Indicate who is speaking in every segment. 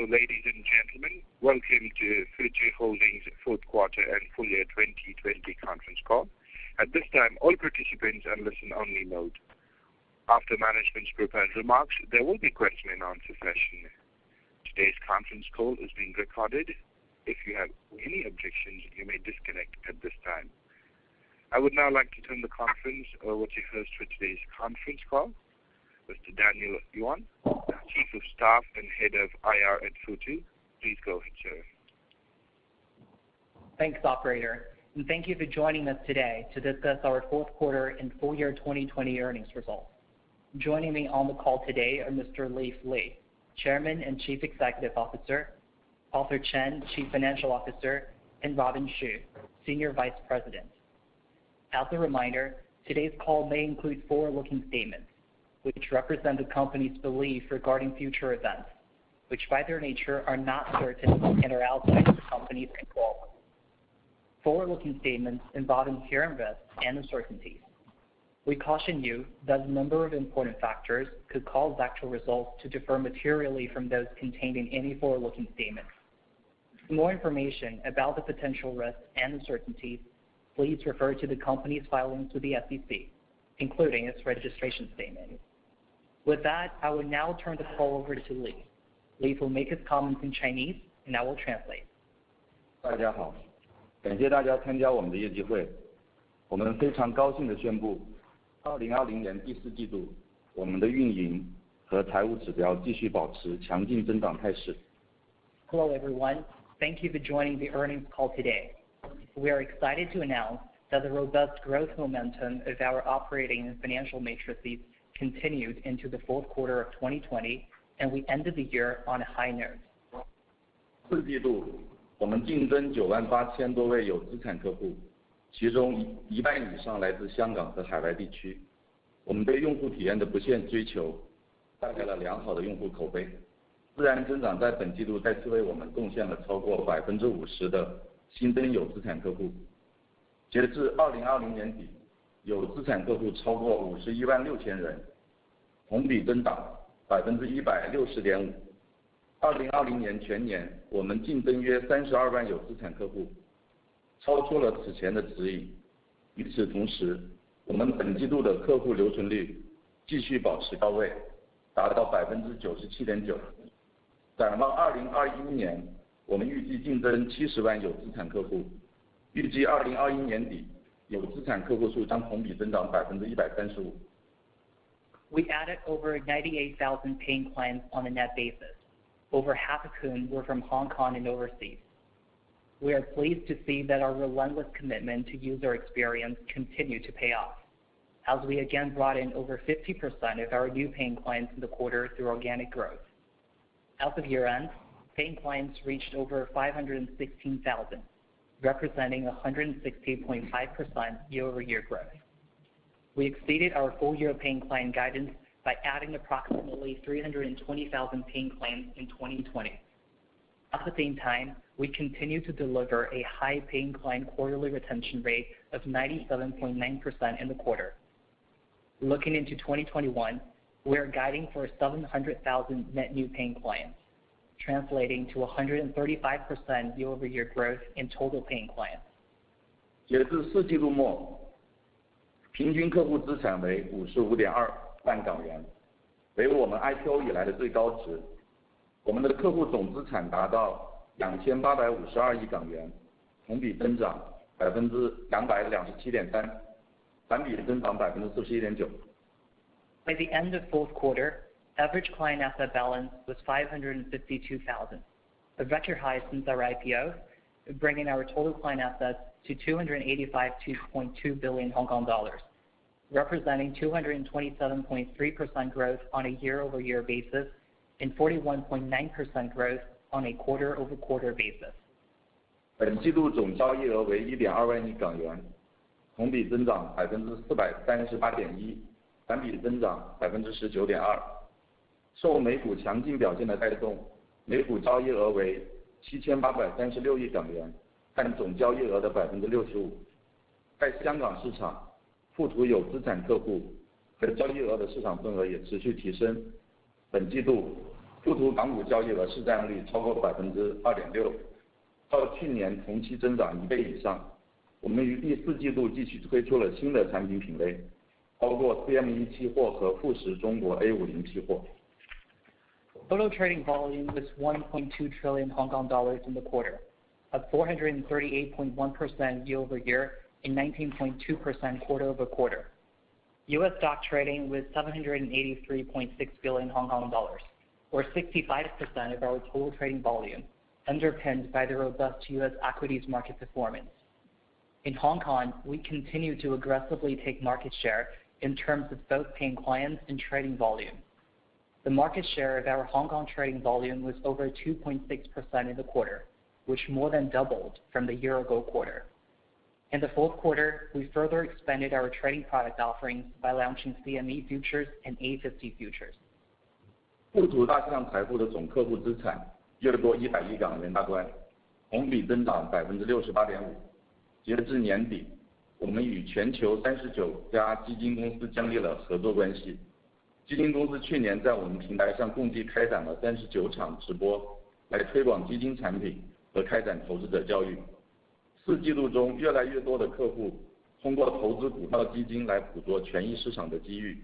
Speaker 1: Ladies and gentlemen, welcome to Futu Holdings fourth quarter and full year 2020 conference call. At this time, all participants are in listen-only mode. After management's prepared remarks, there will be question and answer session. Today's conference call is being recorded. If you have any objections, you may disconnect at this time. I would now like to turn the conference over to host for today's conference call, Mr. Daniel Yuan, Chief of Staff and Head of IR at Futu. Please go ahead, sir.
Speaker 2: Thanks, operator, and thank you for joining us today to discuss our fourth quarter and full year 2020 earnings results. Joining me on the call today are Mr. Leaf Li, Chairman and Chief Executive Officer, Arthur Chen, Chief Financial Officer, and Robin Xu, Senior Vice President. As a reminder, today's call may include forward-looking statements, which represent the company's belief regarding future events, which by their nature are not certain and are outside of the company's control. Forward-looking statements involve inherent risks and uncertainties. We caution you that a number of important factors could cause actual results to differ materially from those contained in any forward-looking statements. For more information about the potential risks and uncertainties, please refer to the company's filings with the SEC, including its registration statement. With that, I will now turn the call over to Leaf. Leaf will make his comments in Chinese, and I will translate.
Speaker 3: 大家好，感谢大家参加我们的业绩会。我们非常高兴地宣布，2020年第四季度，我们的运营和财务指标继续保持强劲增长态势。
Speaker 2: Hello everyone, thank you for joining the earnings call today. We are excited to announce that the robust growth momentum of our operating and financial matrices continued into the fourth quarter of 2020, and we ended the year on a high note.
Speaker 3: 四季度，我们净增98000多位有资产客户，其中1半以上来自香港和海外地区。我们对用户体验的不懈追求，带来了良好的用户口碑。自然增长在本季度再次为我们贡献了超过50%的新增有资产客户。截至2020年底，有资产客户超过516000人，同比增长160.5%。2020年全年，我们净增约32万有资产客户，超出了此前的指引。与此同时，我们本季度的客户留存率继续保持高位，达到97.9%。展望2021年，我们预计净增70万有资产客户，预计2021年底有资产客户数将同比增长135%。
Speaker 2: We added over 98,000 paying clients on a net basis, over half of whom were from Hong Kong and overseas. We are pleased to see that our relentless commitment to user experience continued to pay off, as we again brought in over 50% of our new paying clients in the quarter through organic growth. As of year-end, paying clients reached over 516,000, representing 160.5% year-over-year growth. We exceeded our full-year paying client guidance by adding approximately 320,000 paying clients in 2020. At the same time, we continue to deliver a high paying client quarterly retention rate of 97.9% in the quarter. Looking into 2021, we are guiding for 700,000 net new paying clients, translating to 135% year-over-year growth in total paying clients.
Speaker 3: 截至四季度末，平均客户资产为55.2万港元，为我们 IPO 以来的最高值。我们的客户总资产达到2852亿港元，同比增长227.3%，环比增长41.9%。
Speaker 2: By the end of fourth quarter, average client asset balance was 552,000, a record high since our IPO, bringing our total client assets to 285.2 billion Hong Kong dollars, representing 227.3% growth on a year-over-year basis and 41.9% growth on a quarter-over-quarter basis.
Speaker 3: 本季度总交易额为1.2万亿港元，同比增长438.1%，环比增长19.2%。受美股强劲表现的带动，美股交易额为7836亿港元，占总交易额的65%。在香港市场，富途有资产客户和交易额的市场份额也持续提升。本季度，富途港股交易额市占率超过 2.6%， 较去年同期增长1倍以上。我们于第4季度继续推出了新的产品品类，包括 CME 期货和富时中国 A50 期货。
Speaker 2: Total trading volume was 1.2 trillion Hong Kong dollars in the quarter, up 438.1% year-over-year and 19.2% quarter-over-quarter. U.S. stock trading was 783.6 billion Hong Kong dollars, or 65% of our total trading volume, underpinned by the robust U.S. equities market performance. In Hong Kong, we continue to aggressively take market share in terms of both paying clients and trading volume. The market share of our Hong Kong trading volume was over 2.6% in the quarter, which more than doubled from the year-ago quarter. In the fourth quarter, we further expanded our trading product offerings by launching CME futures and A50 futures.
Speaker 3: 富途大象财富的总客户资产跃过100亿港元大关，同比增长 68.5%。截至年底，我们与全球39家基金公司建立了合作关系。基金公司去年在我们平台上共计开展了39场直播，来推广基金产品和开展投资者教育。4季度中，越来越多的客户通过投资股票基金来捕捉权益市场的机遇，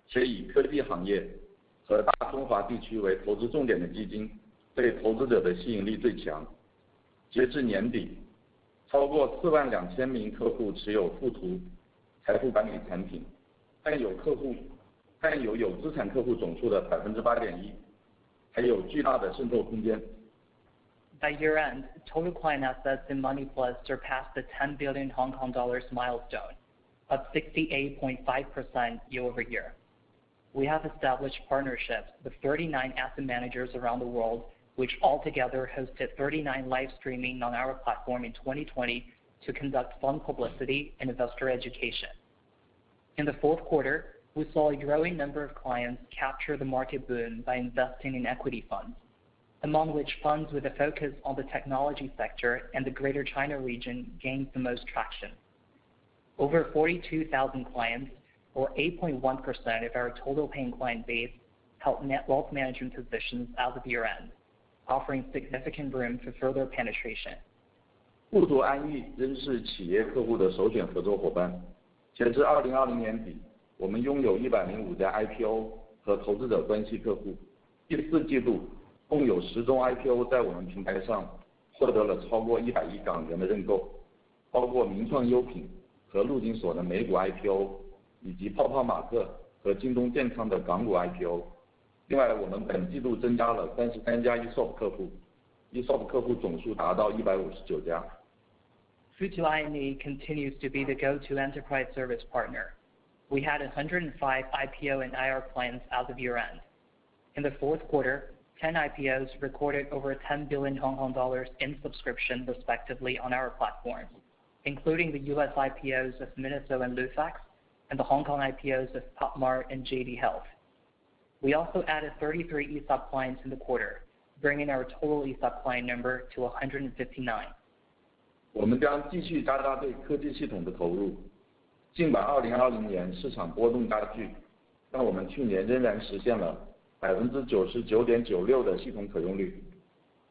Speaker 3: 且以科技行业和大中华地区为投资重点的基金，对投资者的吸引力最强。截至年底，超过42000名客户持有富途财富管理产品，占有资产客户总数的 8.1%， 还有巨大的渗透空间。
Speaker 2: By year-end, total client assets in Money Plus surpassed the 10 billion Hong Kong dollars milestone, up 68.5% year-over-year. We have established partnerships with 39 asset managers around the world, which altogether hosted 39 live streaming on our platform in 2020 to conduct fund publicity and investor education. In the fourth quarter, we saw a growing number of clients capture the market boom by investing in equity funds, among which funds with a focus on the technology sector and the Greater China region gained the most traction. Over 42,000 clients, or 8.1% of our total paying client base, held net wealth management positions as of year-end, offering significant room for further penetration.
Speaker 3: 富途安易仍是企业客户的首选合作伙伴。截至2020年底，我们拥有105家 IPO 和投资者关系客户。第4季度，共有10宗 IPO 在我们平台上获得了超过100亿港元的认购，包括名创优品和陆金所的美股 IPO， 以及泡泡玛特和京东健康的港股 IPO。另外，我们本季度增加了33家 ESOP 客户 ，ESOP 客户总数达到159家。
Speaker 2: Futu IME continues to be the go-to enterprise service partner. We had 105 IPO and IR clients as of year-end. In the fourth quarter, 10 IPOs recorded over 10 billion Hong Kong dollars in subscription respectively on our platform, including the US IPOs of Miniso and Lufax, and the Hong Kong IPOs of PopMart and JD Health. We also added 33 ESOP clients in the quarter, bringing our total ESOP client number to 159.
Speaker 3: 我们将继续加大对科技系统的投入。尽管2020年市场波动加剧，但我们去年仍然实现了 99.96% 的系统可用率。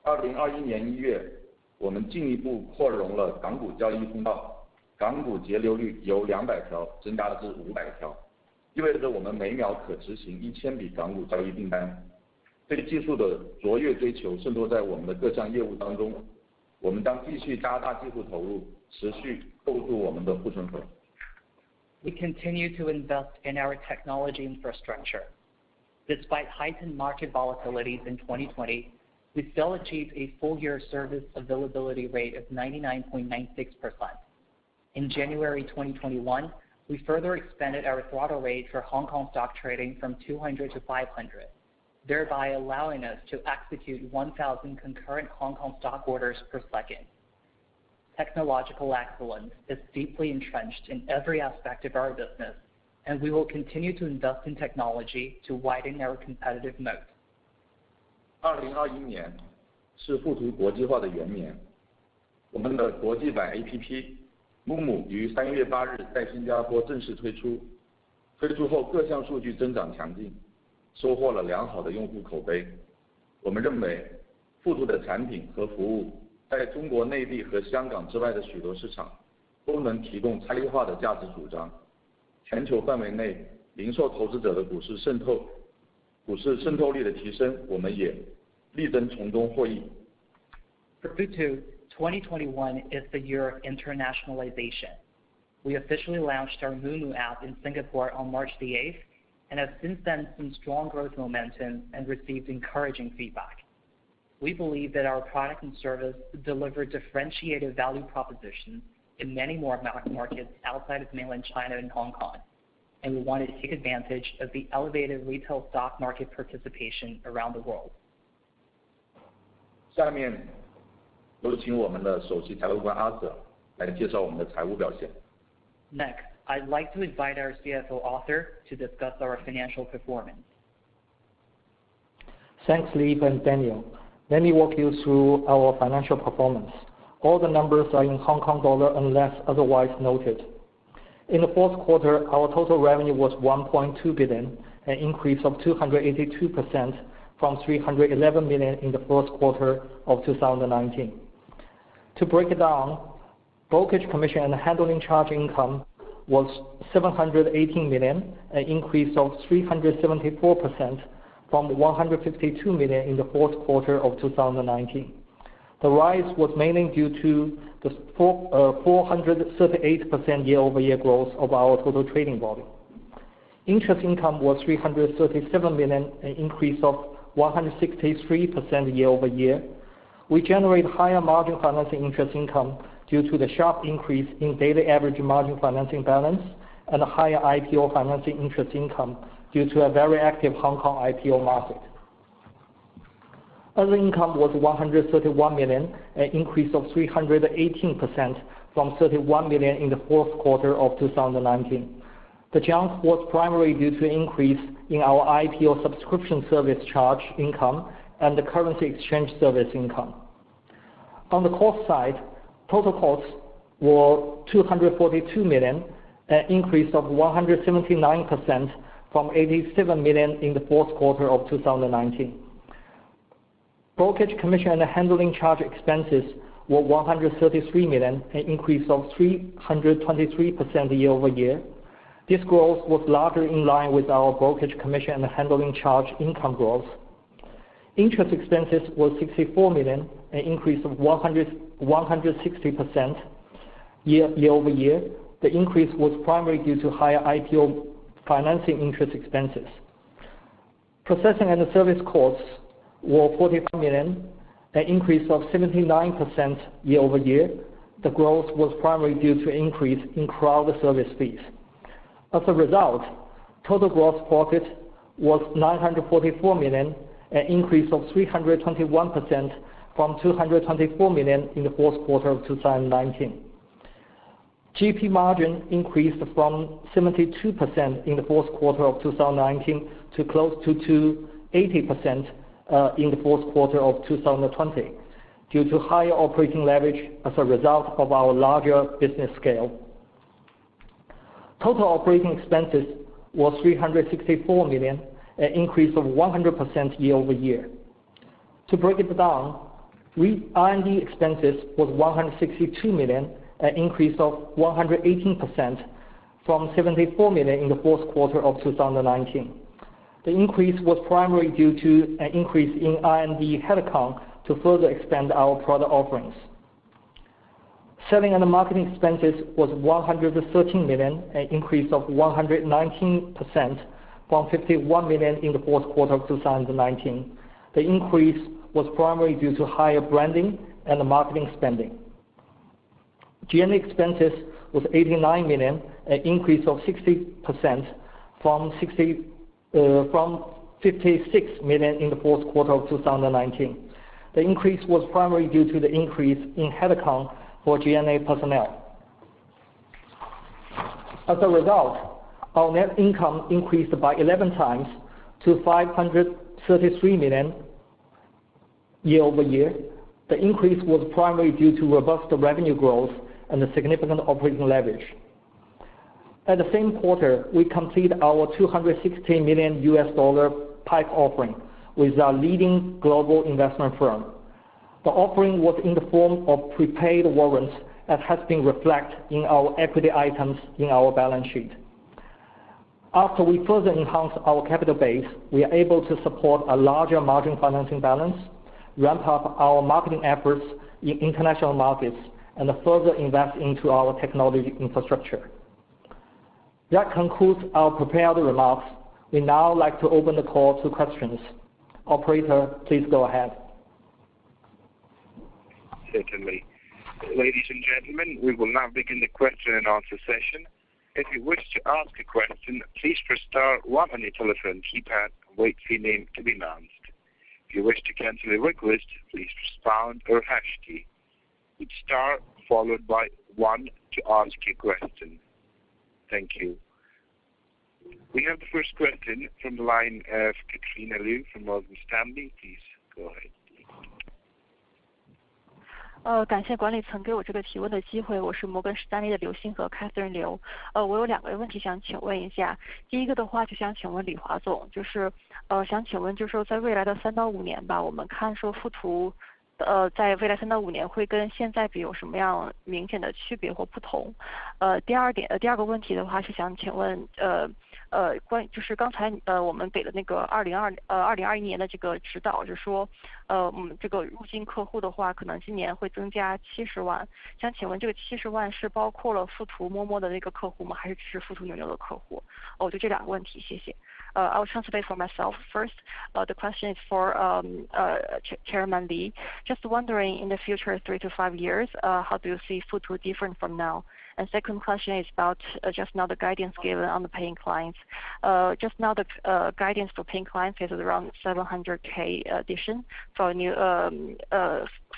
Speaker 3: 2021年1月，我们进一步扩容了港股交易通道，港股节流率由200条增加至500条，意味着我们每秒可执行1000笔港股交易订单。对技术的卓越追求渗透在我们的各项业务当中，我们将继续加大技术投入，持续构筑我们的护城河。
Speaker 2: We continue to invest in our technology infrastructure. Despite heightened market volatilities in 2020, we still achieved a full-year service availability rate of 99.96%. In January 2021, we further expanded our throttle rate for Hong Kong stock trading from 200 to 500, thereby allowing us to execute 1,000 concurrent Hong Kong stock orders per second. Technological excellence is deeply entrenched in every aspect of our business, and we will continue to invest in technology to widen our competitive moat.
Speaker 3: 2021年是富途国际化的元年，我们的国际版 APP 木木于3月8日在新加坡正式推出。推出后各项数据增长强劲，收获了良好的用户口碑。我们认为Futu的产品和服务在中国内地和香港之外的许多市场都能提供差异化的价值主张。全球范围内零售投资者的股市渗透力的提升，我们也力争从中获益。
Speaker 2: For Futu, 2021 is the year of internationalization. We officially launched our Mumu app in Singapore on March the 8th and have since then seen strong growth momentum and received encouraging feedback. We believe that our product and service deliver differentiated value propositions in many more markets outside of mainland China and Hong Kong, and we wanted to take advantage of the elevated retail stock market participation around the world.
Speaker 3: 下面有请我们的首席财务官阿瑟来介绍我们的财务表现。
Speaker 2: Next, I'd like to invite our CFO Arthur to discuss our financial performance.
Speaker 4: Thanks, Leaf and Daniel. Let me walk you through our financial performance. All the numbers are in Hong Kong dollar unless otherwise noted. In the fourth quarter, our total revenue was 1.2 billion, an increase of 282% from 311 million in the first quarter of 2019. To break it down, brokerage commission and handling charge income was 718 million, an increase of 374% from 152 million in the fourth quarter of 2019. The rise was mainly due to the 438% year-over-year growth of our total trading volume. Interest income was 337 million, an increase of 163% year-over-year. We generate higher margin financing interest income due to the sharp increase in daily average margin financing balance and a higher IPO financing interest income due to a very active Hong Kong IPO market. Other income was 131 million, an increase of 318% from 31 million in the fourth quarter of 2019. The jump was primarily due to an increase in our IPO subscription service charge income and the currency exchange service income. On the cost side, total costs were 242 million, an increase of 179% from 87 million in the fourth quarter of 2019. Brokerage commission and handling charge expenses were 133 million, an increase of 323% year-over-year. This growth was largely in line with our brokerage commission and handling charge income growth. Interest expenses were 64 million, an increase of 160% year-over-year. The increase was primarily due to higher IPO financing interest expenses. Processing and service costs were 45 million, an increase of 79% year-over-year. The growth was primarily due to an increase in cloud service fees. As a result, total gross profit was 944 million, an increase of 321% from 224 million in the fourth quarter of 2019. GP margin increased from 72% in the fourth quarter of 2019 to close to 80% in the fourth quarter of 2020 due to higher operating leverage as a result of our larger business scale. Total operating expenses was 364 million, an increase of 100% year-over-year. To break it down, R&D expenses was 162 million, an increase of 118% from 74 million in the fourth quarter of 2019. The increase was primarily due to an increase in R&D headcount to further expand our product offerings. Selling and marketing expenses was 113 million, an increase of 119% from 51 million in the fourth quarter of 2019. The increase was primarily due to higher branding and marketing spending. G&A expenses was 89 million, an increase of 60% from 56 million in the fourth quarter of 2019. The increase was primarily due to the increase in headcount for G&A personnel. As a result, our net income increased by 11 times to 533 million year-over-year. The increase was primarily due to robust revenue growth and the significant operating leverage. At the same quarter, we completed our $260 million PIPE offering with a leading global investment firm. The offering was in the form of prepaid warrants that has been reflected in our equity items in our balance sheet. After we further enhance our capital base, we are able to support a larger margin financing balance, ramp up our marketing efforts in international markets, and further invest into our technology infrastructure. That concludes our prepared remarks. We now like to open the call to questions. Operator, please go ahead.
Speaker 1: Certainly. Ladies and gentlemen, we will now begin the question and answer session. If you wish to ask a question, please press star 1 on your telephone keypad and wait for your name to be announced. If you wish to cancel a request, please press pound or hash key. With star followed by 1 to ask your question. Thank you. We have the first question from the line of Katrina Liu from Morgan Stanley. Please go ahead.
Speaker 5: 感谢管理层给我这个提问的机会，我是摩根士丹利的刘星和 Catherine 刘。我有2个问题想请问一下。第一个的话，就想请问李华总，就是想请问，就是说在未来的3到5年吧，我们看说富途在未来3到5年会跟现在比有什么样明显的区别或不同？第二个问题的话是想请问就是刚才我们给的那个2021年的这个指导，就是说这个入境客户的话，可能今年会增加70万。想请问这个70万是包括了富途摸摸的那个客户吗？还是只是富途牛牛的客户？就这2个问题，谢谢。I'll translate for myself first. The question is for Chairman Li. Just wondering, in the future 3 to 5 years, how do you see Futu different from now? And second question is about just now the guidance given on the paying clients. Just now the guidance for paying clients is around 700K addition for new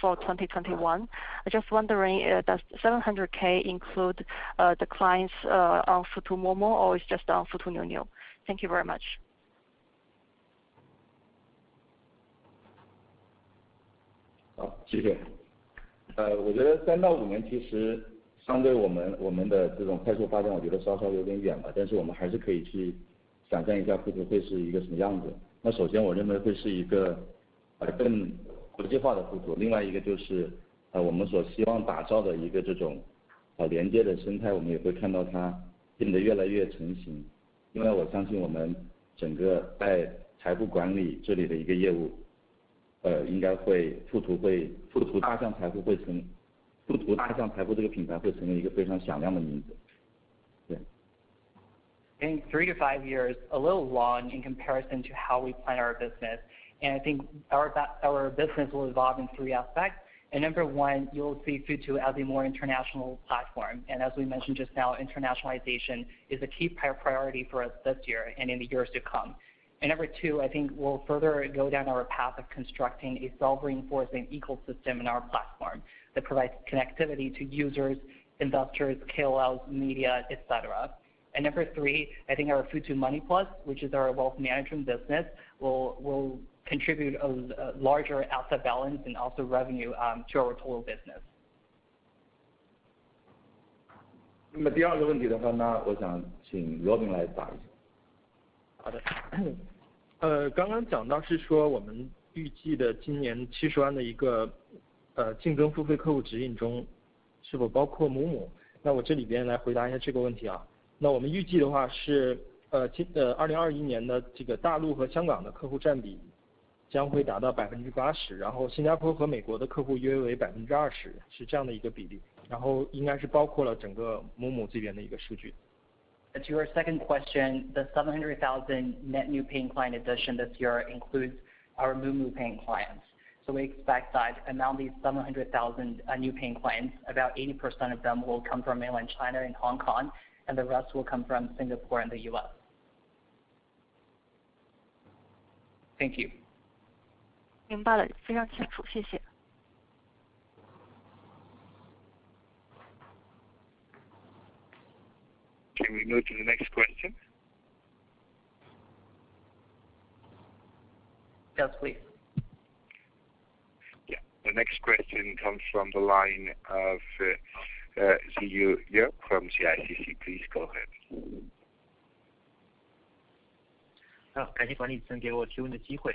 Speaker 5: for 2021. Just wondering, does 700K include the clients on Futu Momo or is just on Futu Niu? Thank you very much.
Speaker 3: 好，谢谢。我觉得3到5年其实相对我们的这种快速发展，我觉得稍稍有点远吧，但是我们还是可以去想象一下富途会是一个什么样子。那首先我认为会是一个更国际化的富途，另外一个就是我们所希望打造的一个这种连接的生态，我们也会看到它变得越来越成型。因为我相信我们整个在财富管理这里的一个业务，应该会富途大象财富这个品牌会成为一个非常响亮的名字。对。
Speaker 2: I think 3 to 5 years, a little long in comparison to how we plan our business. And I think our business will evolve in 3 aspects. And number 1, you'll see Futu as a more international platform. And as we mentioned just now, internationalization is a key priority for us this year and in the years to come. And number 2, I think we'll further go down our path of constructing a self-reinforcing ecosystem in our platform that provides connectivity to users, investors, KOLs, media, etc. And number 3, I think our Futu Money Plus, which is our wealth management business, will contribute a larger asset balance and also revenue to our total business.
Speaker 3: 那么第2个问题的话呢，我想请 Robin 来答一下。
Speaker 6: 好的，刚刚讲到是说我们预计的今年70万的一个竞争付费客户指引中是否包括母母？那我这里边来回答一下这个问题啊。那我们预计的话是2021年的这个大陆和香港的客户占比将会达到80%，然后新加坡和美国的客户约为20%，是这样的一个比例，然后应该是包括了整个母母这边的一个数据。
Speaker 2: To your second question, the 700,000 net new paying client addition this year includes our Mumu paying clients. So we expect that among these 700,000 new paying clients, about 80% of them will come from mainland China and Hong Kong, and the rest will come from Singapore and the U.S. Thank you.
Speaker 5: 明白了，非常清楚，谢谢。
Speaker 1: Can we move to the next question?
Speaker 2: Yes, please.
Speaker 1: Yeah, the next question comes from the line of Ziyu Ye from CICC. Please go ahead.
Speaker 7: 感谢管理层给我提问的机会。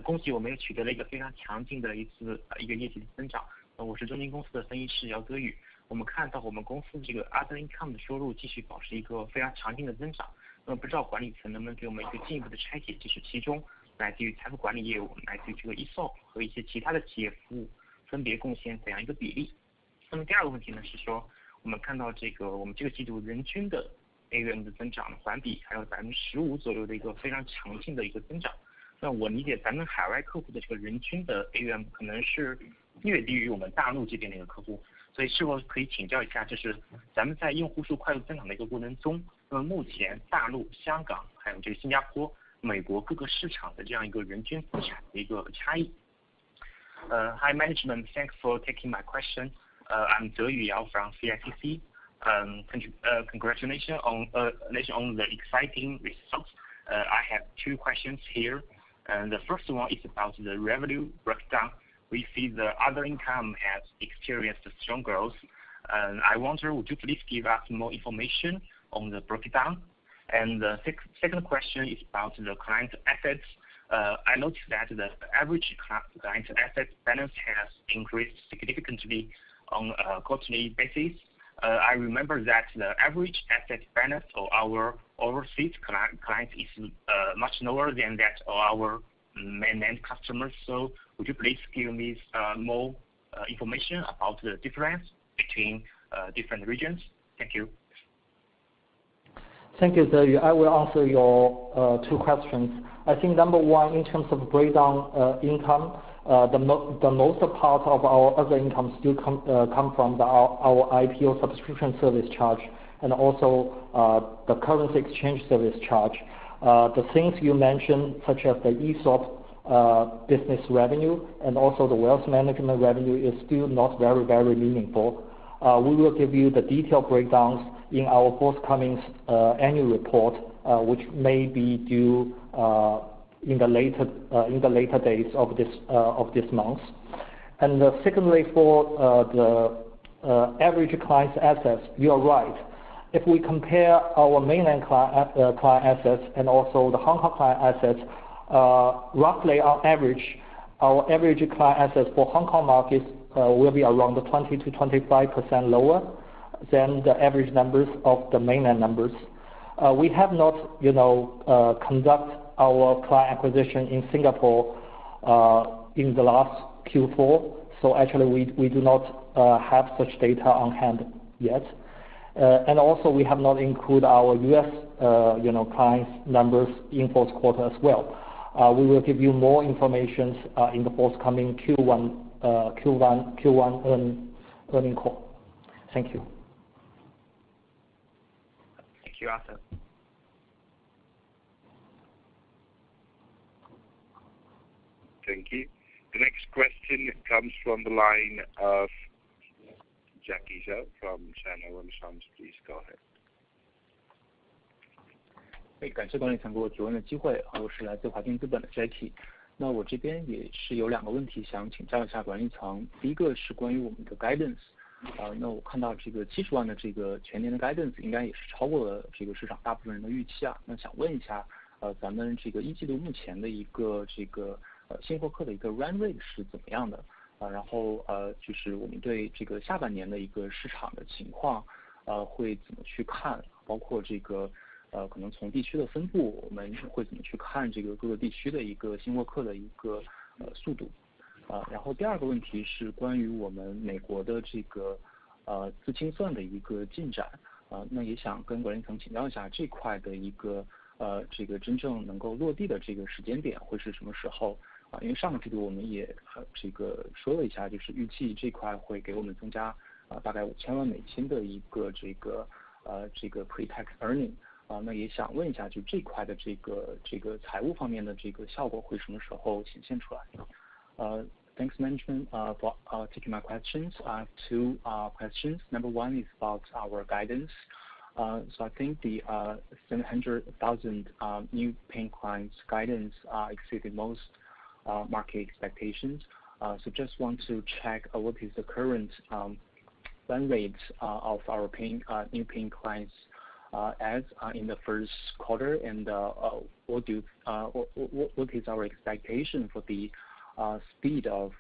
Speaker 7: 恭喜我们又取得了一个非常强劲的一个业绩的增长。我是中金公司的分析师姚泽宇。我们看到我们公司这个 other income 的收入继续保持一个非常强劲的增长。不知道管理层能不能给我们一个进一步的拆解，就是其中来自于财富管理业务、来自于这个 ESOP 和一些其他的企业服务分别贡献怎样一个比例？那么第二个问题呢是说，我们看到我们这个季度人均的 AUM 的增长环比还有15%左右的一个非常强劲的一个增长。那我理解咱们海外客户的这个人均的 AUM 可能是略低于我们大陆这边的一个客户，所以是否可以请教一下，就是咱们在用户数快速增长的一个过程中，那么目前大陆、香港还有这个新加坡、美国各个市场的这样一个人均资产的一个差异。Hi management, thanks for taking my question. I'm Zhe Yuyao from CICC. Congratulations on the exciting results. I have two questions here. The first one is about the revenue breakdown. We see the other income has experienced strong growth. I wonder, would you please give us more information on the breakdown? And the second question is about the client assets. I noticed that the average client asset balance has increased significantly on a quarterly basis. I remember that the average asset balance of our overseas clients is much lower than that of our mainland customers. So would you please give me more information about the difference between different regions? Thank you.
Speaker 4: Thank you, Zhe Yu. I will answer your two questions. I think number one, in terms of breakdown income, the most part of our other income still come from our IPO subscription service charge and also the currency exchange service charge. The things you mentioned, such as the ESOP business revenue and also the wealth management revenue, is still not very meaningful. We will give you the detailed breakdowns in our forthcoming annual report, which may be due in the later days of this month. And secondly, for the average client's assets, you are right. If we compare our mainland client assets and also the Hong Kong client assets, roughly on average, our average client assets for Hong Kong markets will be around 20 to 25% lower than the average numbers of the mainland numbers. We have not, conduct our client acquisition in Singapore in the last Q4, so actually we do not have such data on hand yet. And also we have not included our US, clients numbers in fourth quarter as well. We will give you more information in the forthcoming Q1 earning call. Thank you.
Speaker 7: Thank you, Arthur.
Speaker 1: Thank you. The next question comes from the line of Jackie Zhao from China Renaissance. Please go ahead.
Speaker 8: 感谢管理层给我提问的机会，我是来自华定资本的 Jackie。那我这边也是有两个问题想请教一下管理层。第一个是关于我们的 guidance，那我看到这个70万的这个全年的 guidance 应该也是超过了这个市场大部分人的预期啊。那想问一下，咱们这个一季度目前的一个这个新获客的一个 run rate 是怎么样的？然后就是我们对这个下半年的一个市场的情况，会怎么去看？包括这个可能从地区的分布，我们会怎么去看这个各个地区的一个新获客的一个速度？然后第二个问题是关于我们美国的这个自清算的一个进展，那也想跟管理层请教一下这块的一个这个真正能够落地的这个时间点会是什么时候？因为上个季度我们也这个说了一下，就是预计这块会给我们增加大概$5000万的一个这个pre-tax earning。那也想问一下，就这块的这个财务方面的这个效果会什么时候显现出来？Thanks management for taking my questions. I have two questions. Number one is about our guidance. So I think the 700,000 new paying clients guidance exceeded most market expectations. So just want to check what is the current run rate of our new paying clients as in the first quarter, and what is our expectation for the speed of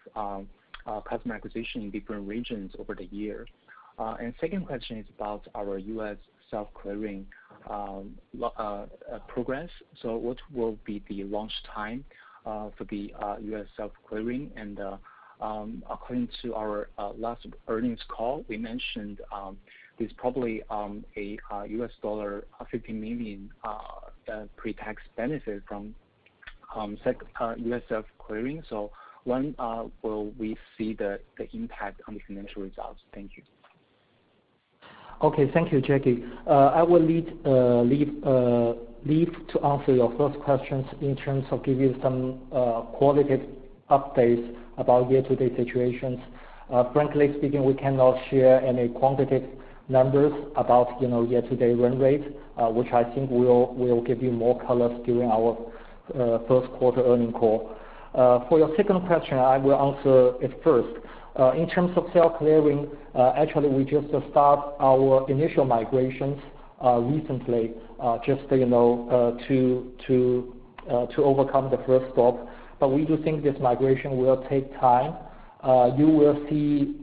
Speaker 8: customer acquisition in different regions over the year? And second question is about our U.S. self-clearing progress. So what will be the launch time for the U.S. self-clearing? And according to our last earnings call, we mentioned there's probably a US dollar 50 million pre-tax benefit from U.S. self-clearing. So when will we see the impact on the financial results? Thank you.
Speaker 4: Okay, thank you, Jackie. I will leave to answer your first questions in terms of give you some qualitative updates about year-to-date situations. Frankly speaking, we cannot share any quantitative numbers about year-to-date run rate, which I think will give you more colors during our first quarter earnings call. For your second question, I will answer it first. In terms of self-clearing, actually we just start our initial migrations recently, just to overcome the first stop. But we do think this migration will take time. You will see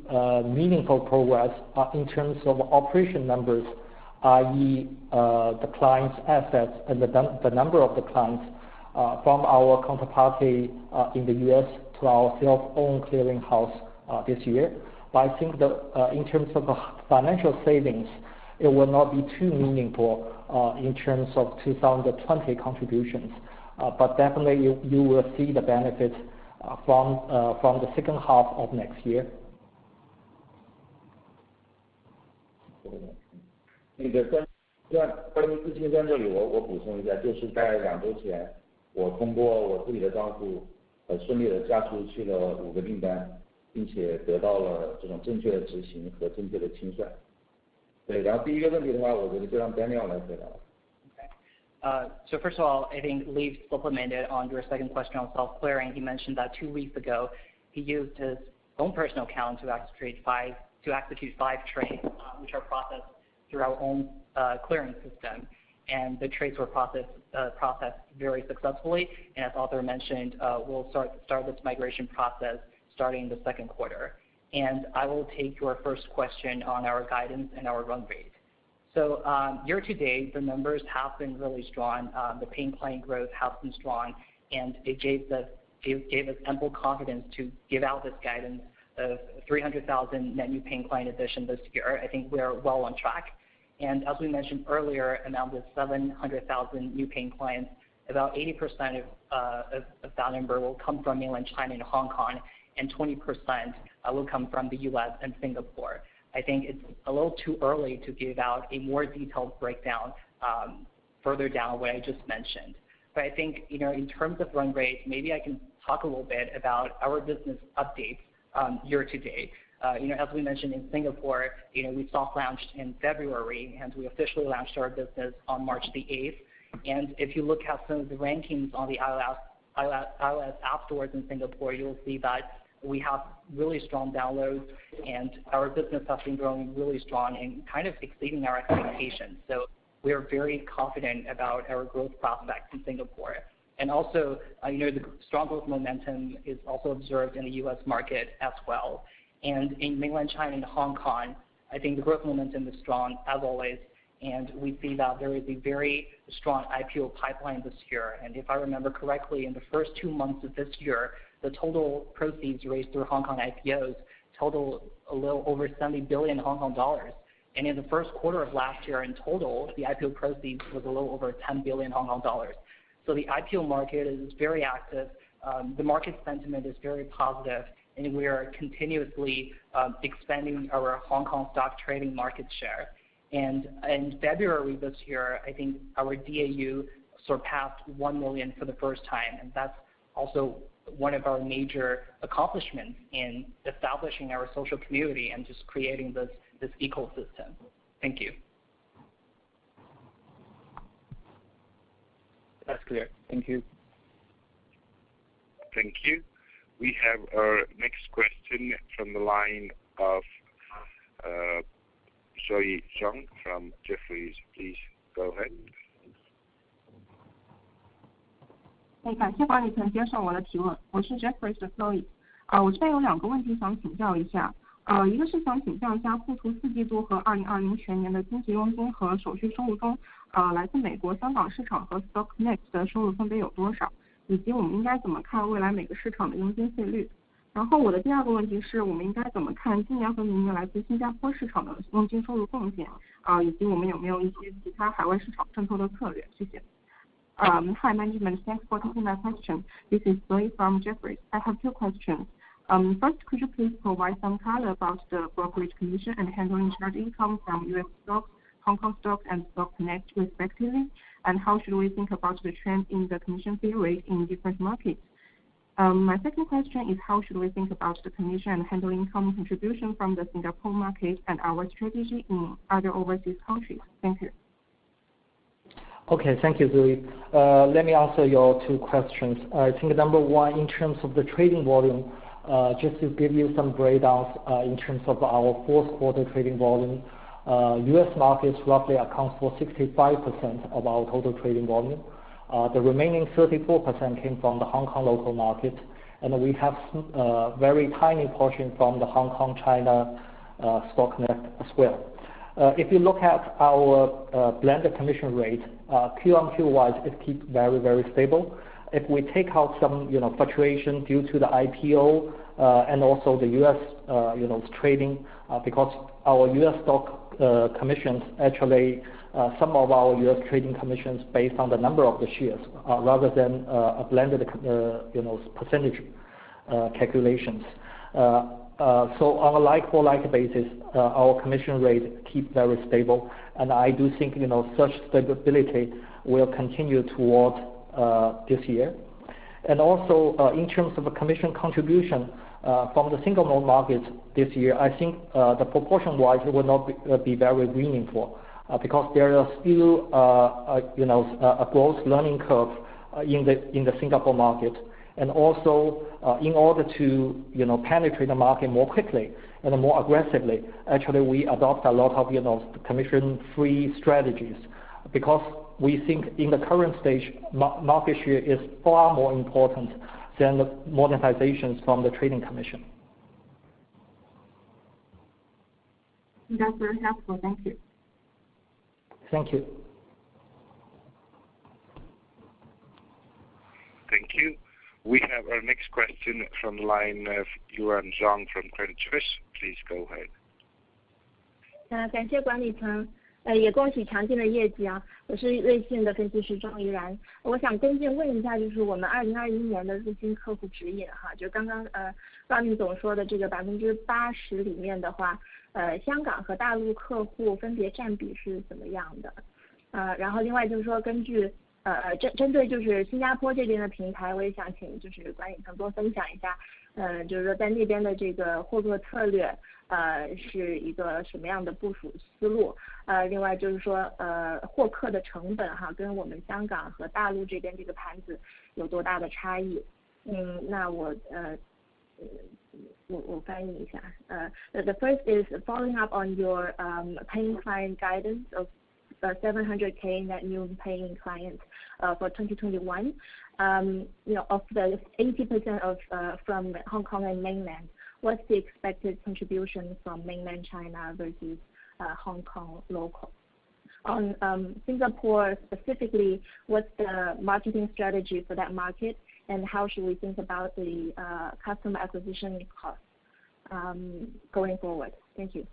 Speaker 4: meaningful progress in terms of operation numbers, i.e. the client's assets and the number of the clients from our counterparty in the U.S. to our self-owned clearing house this year. But I think that in terms of the financial savings, it will not be too meaningful in terms of 2020 contributions. But definitely you will see the benefits from the second half of next year.
Speaker 3: 那个关于自清算这里，我补充一下，就是在2周前，我通过我自己的账户顺利的加出去了5个订单，并且得到了这种正确的执行和正确的清算。对，然后第一个问题的话，我觉得就让 Daniel 来回答。
Speaker 2: So first of all, I think Leaf supplemented on your second question on self-clearing. He mentioned that 2 weeks ago, he used his own personal account to execute 5 trades, which are processed through our own clearing system. And the trades were processed very successfully. And as Arthur mentioned, we'll start this migration process starting the second quarter. And I will take your first question on our guidance and our run rate. So year to date, the numbers have been really strong. The paying client growth has been strong, and it gave us ample confidence to give out this guidance of 300,000 net new paying client addition this year. I think we are well on track. And as we mentioned earlier, among the 700,000 new paying clients, about 80% of that number will come from mainland China and Hong Kong, and 20% will come from the U.S. and Singapore. I think it's a little too early to give out a more detailed breakdown further down what I just mentioned. But I think, in terms of run rate, maybe I can talk a little bit about our business updates year to date. As we mentioned in Singapore, we soft launched in February, and we officially launched our business on March the 8th. And if you look at some of the rankings on the iOS app stores in Singapore, you'll see that we have really strong downloads, and our business has been growing really strong and kind of exceeding our expectations. So we are very confident about our growth prospects in Singapore. And also, the strong growth momentum is also observed in the U.S. market as well. And in mainland China and Hong Kong, I think the growth momentum is strong as always, and we see that there is a very strong IPO pipeline this year. And if I remember correctly, in the first 2 months of this year, the total proceeds raised through Hong Kong IPOs total a little over 70 billion Hong Kong dollars. And in the first quarter of last year in total, the IPO proceeds was a little over 10 billion Hong Kong dollars. So the IPO market is very active. The market sentiment is very positive, and we are continuously expanding our Hong Kong stock trading market share. And in February this year, I think our DAU surpassed 1 million for the first time, and that's also one of our major accomplishments in establishing our social community and just creating this ecosystem. Thank you.
Speaker 8: That's clear. Thank you.
Speaker 1: Thank you. We have our next question from the line of Zoe Zhang from Jefferies. Please go ahead.
Speaker 9: 感谢管理层接受我的提问，我是 Jeffrey 的 Chloe。我这边有2个问题想请教一下。一个是想请教一下富途4季度和2020全年的经纪佣金和手续收入中，来自美国、香港市场和 Stock Connect 的收入分别有多少，以及我们应该怎么看未来每个市场的佣金费率。然后我的第2个问题是我们应该怎么看今年和明年来自新加坡市场的佣金收入贡献，以及我们有没有一些其他海外市场渗透的策略。谢谢。Hi management, thanks for taking my question. This is Chloe from Jefferies. I have 2 questions. First, could you please provide some color about the brokerage commission and handling charge income from US stocks, Hong Kong stocks, and Stock Connect respectively? And how should we think about the trend in the commission fee rate in different markets? My second question is how should we think about the commission and handling income contribution from the Singapore market and our strategy in other overseas countries? Thank you.
Speaker 4: Okay, thank you, Zoe. Let me answer your 2 questions. I think number 1, in terms of the trading volume, just to give you some breakdowns in terms of our fourth quarter trading volume, U.S. markets roughly accounts for 65% of our total trading volume. The remaining 34% came from the Hong Kong local market, and we have very tiny portion from the Hong Kong, China Stock Connect as well. If you look at our blended commission rate, Q-on-Q wise, it keeps very, very stable. If we take out some fluctuation due to the IPO and also the U.S. trading, because our U.S. stock commissions actually some of our U.S. trading commissions based on the number of the shares rather than a blended percentage calculations. So on a like-for-like basis, our commission rate keep very stable, and I do think such stability will continue toward this year. And also in terms of a commission contribution from the Singapore market this year, I think the proportion-wise it will not be very meaningful because there are still a growth learning curve in the Singapore market. And also, in order to penetrate the market more quickly and more aggressively, actually we adopt a lot of commission-free strategies because we think in the current stage, market share is far more important than the monetizations from the trading commission.
Speaker 9: That's very helpful. Thank you.
Speaker 4: Thank you.
Speaker 1: Thank you. We have our next question from the line of Yuan Zhang from Credit Suisse. Please go ahead.
Speaker 10: 感谢管理层，也恭喜强劲的业绩啊！我是瑞信的分析师庄怡然，我想跟进问一下，就是我们2021年的入金客户指引哈，就刚刚万明总说的这个80%里面的话，香港和大陆客户分别占比是怎么样的？然后另外就是说根据针对就是新加坡这边的平台，我也想请就是管理层多分享一下，就是说在那边的这个获客策略，是一个什么样的部署思路？另外就是说获客的成本哈，跟我们香港和大陆这边这个盘子有多大的差异？那我翻译一下。The first is following up on your paying client guidance of 700K net new paying clients for 2021. Of the 80% of from Hong Kong and mainland, what's the expected contribution from mainland China versus Hong Kong local? On Singapore specifically, what's the marketing strategy for that market, and how should we think about the customer acquisition cost going forward? Thank you.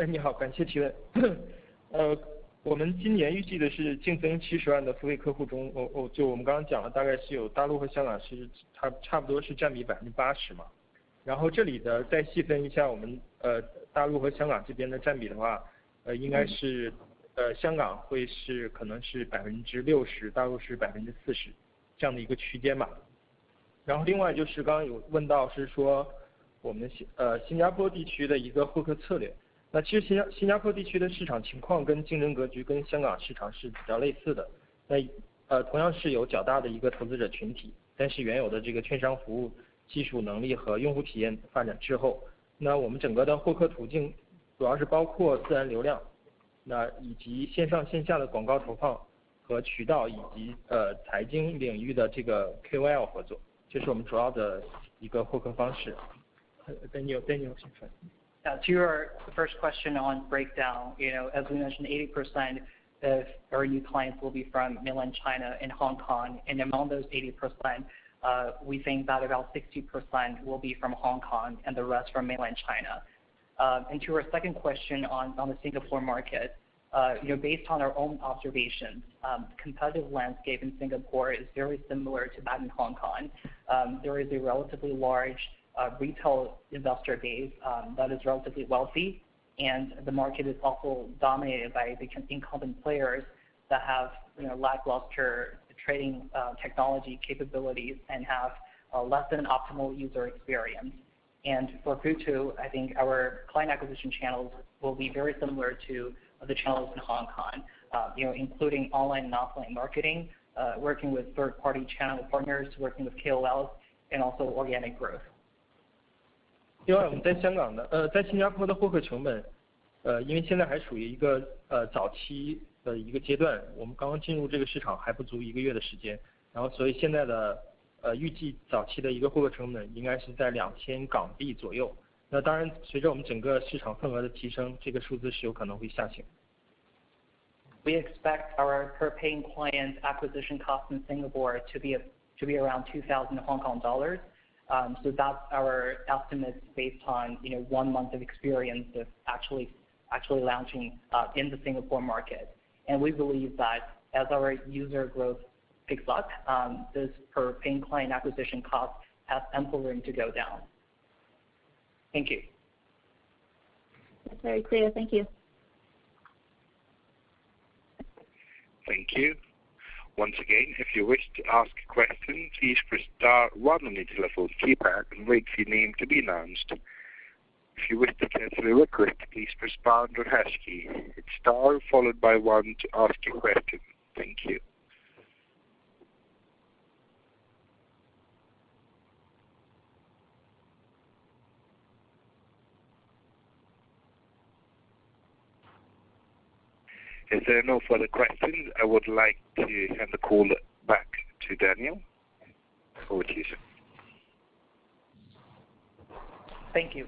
Speaker 6: 你好，感谢提问。我们今年预计的是净增70万的付费客户中，就我们刚刚讲了，大概是有大陆和香港是差不多是占比80%嘛。然后这里的再细分一下，我们大陆和香港这边的占比的话，应该是香港会是可能是60%，大陆是40%这样的一个区间嘛。然后另外就是刚刚有问到是说我们新加坡地区的一个获客策略。那其实新加坡地区的市场情况跟竞争格局跟香港市场是比较类似的。那同样是有较大的一个投资者群体，但是原有的这个券商服务技术能力和用户体验发展之后，那我们整个的获客途径主要是包括自然流量，那以及线上线下的广告投放和渠道，以及财经领域的这个 KOL 合作，这是我们主要的一个获客方式。Daniel 先说。
Speaker 2: To your first question on breakdown, as we mentioned, 80% of our new clients will be from mainland China and Hong Kong, and among those 80%, we think that about 60% will be from Hong Kong and the rest from mainland China. And to our second question on the Singapore market, based on our own observations, competitive landscape in Singapore is very similar to that in Hong Kong. There is a relatively large retail investor base that is relatively wealthy, and the market is also dominated by the incumbent players that have lackluster trading technology capabilities and have less than optimal user experience. And for Futu, I think our client acquisition channels will be very similar to the channels in Hong Kong, including online and offline marketing, working with third-party channel partners, working with KOLs, and also organic growth.
Speaker 6: 另外，我们在新加坡的获客成本，因为现在还属于一个早期的一个阶段，我们刚刚进入这个市场还不足1个月的时间，然后所以现在的预计早期的一个获客成本应该是在2000港币左右。那当然，随着我们整个市场份额的提升，这个数字是有可能会下行。
Speaker 2: We expect our per paying client acquisition cost in Singapore to be around 2,000 Hong Kong dollars. So that's our estimates based on 1 month of experience of actually launching in the Singapore market. And we believe that as our user growth picks up, this per paying client acquisition cost has ample room to go down. Thank you.
Speaker 10: That's very clear. Thank you.
Speaker 1: Thank you. Once again, if you wish to ask a question, please press star 1 on your telephone keypad and wait for your name to be announced. If you wish to cancel a request, please press pound or hash key. It's star followed by 1 to ask your question. Thank you. If there are no further questions, I would like to hand the call back to Daniel. Over to you, sir.
Speaker 2: Thank you.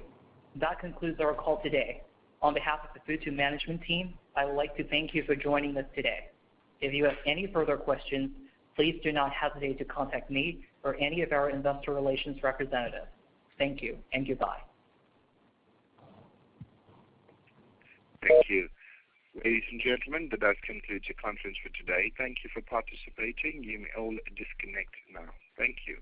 Speaker 2: That concludes our call today. On behalf of the Futu management team, I would like to thank you for joining us today. If you have any further questions, please do not hesitate to contact me or any of our investor relations representatives. Thank you and goodbye.
Speaker 1: Thank you. Ladies and gentlemen, that does conclude your conference for today. Thank you for participating. You may all disconnect now. Thank you.